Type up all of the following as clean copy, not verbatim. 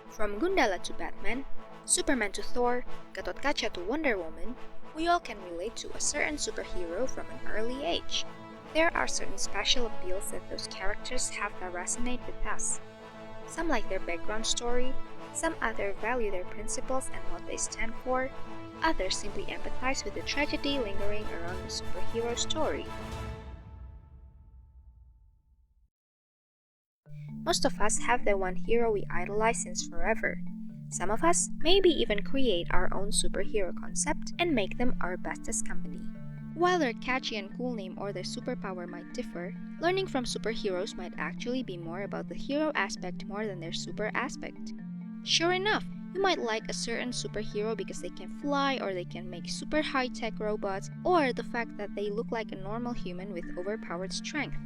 From Gundala to Batman, Superman to Thor, Gatot Kaca to Wonder Woman, we all can relate to a certain superhero from an early age. There are certain special appeals that those characters have that resonate with us. Some like their background story, some others value their principles and what they stand for, others simply empathize with the tragedy lingering around the superhero story. Most of us have the one hero we idolize since forever. Some of us maybe even create our own superhero concept and make them our bestest company. While their catchy and cool name or their superpower might differ, learning from superheroes might actually be more about the hero aspect more than their super aspect. Sure enough, you might like a certain superhero because they can fly or they can make super high-tech robots, or the fact that they look like a normal human with overpowered strength.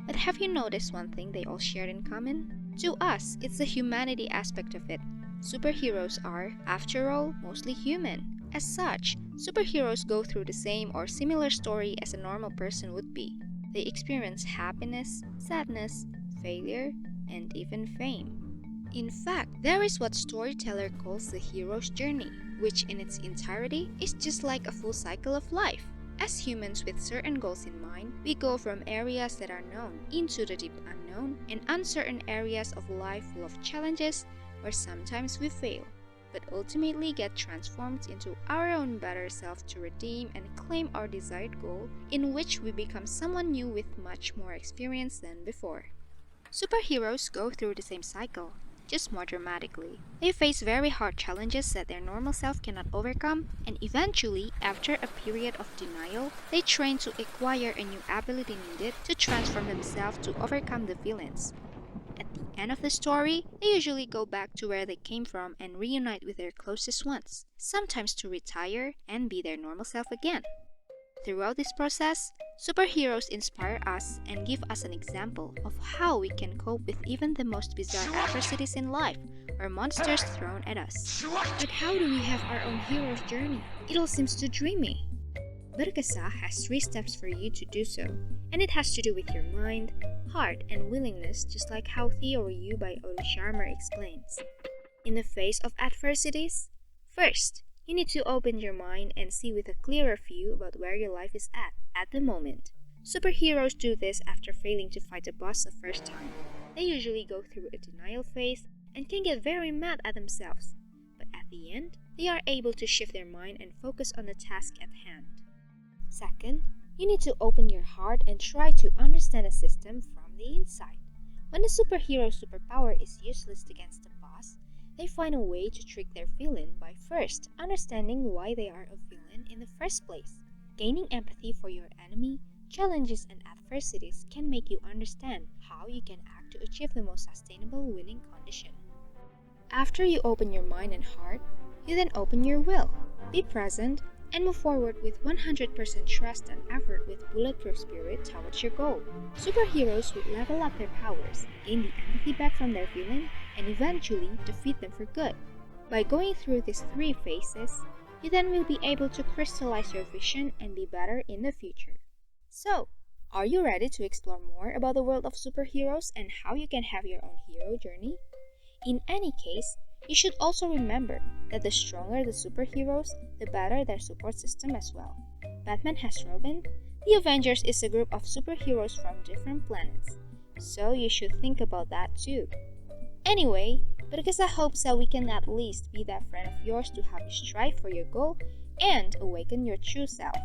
But have you noticed one thing they all shared in common? To us, it's the humanity aspect of it. Superheroes are, after all, mostly human. As such, superheroes go through the same or similar story as a normal person would be. They experience happiness, sadness, failure, and even fame. In fact, there is what storyteller calls the hero's journey, which in its entirety is just like a full cycle of life. As humans with certain goals in mind, we go from areas that are known into the deep unknown and uncertain areas of life full of challenges where sometimes we fail, but ultimately get transformed into our own better self to redeem and claim our desired goal, in which we become someone new with much more experience than before. Superheroes go through the same cycle, just more dramatically. They face very hard challenges that their normal self cannot overcome, and eventually, after a period of denial, they train to acquire a new ability needed to transform themselves to overcome the villains. At the end of the story, they usually go back to where they came from and reunite with their closest ones, sometimes to retire and be their normal self again. Throughout this process, superheroes inspire us and give us an example of how we can cope with even the most bizarre adversities in life or monsters thrown at us. But how do we have our own hero's journey? It all seems too dreamy. Berkesah has 3 steps for you to do so, and it has to do with your mind, heart, and willingness, just like how Theory You by Olu Sharma explains. In the face of adversities, first, you need to open your mind and see with a clearer view about where your life is at the moment. Superheroes do this after failing to fight a boss the first time. They usually go through a denial phase and can get very mad at themselves, but at the end, they are able to shift their mind and focus on the task at hand. Second, you need to open your heart and try to understand a system from the inside. When the superhero's superpower is useless against the boss, they find a way to trick their villain by first understanding why they are a villain in the first place. Gaining empathy for your enemy, challenges, and adversities can make you understand how you can act to achieve the most sustainable winning condition. After you open your mind and heart, you then open your will. Be present and move forward with 100% trust and effort with bulletproof spirit towards your goal. Superheroes would level up their powers, gain the empathy back from their villain, and eventually defeat them for good. By going through these 3 phases, you then will be able to crystallize your vision and be better in the future. So, are you ready to explore more about the world of superheroes and how you can have your own hero journey? In any case, you should also remember that the stronger the superheroes, the better their support system as well. Batman has Robin. The Avengers is a group of superheroes from different planets, so you should think about that too. Anyway, Berkesah hopes that we can at least be that friend of yours to help you strive for your goal and awaken your true self.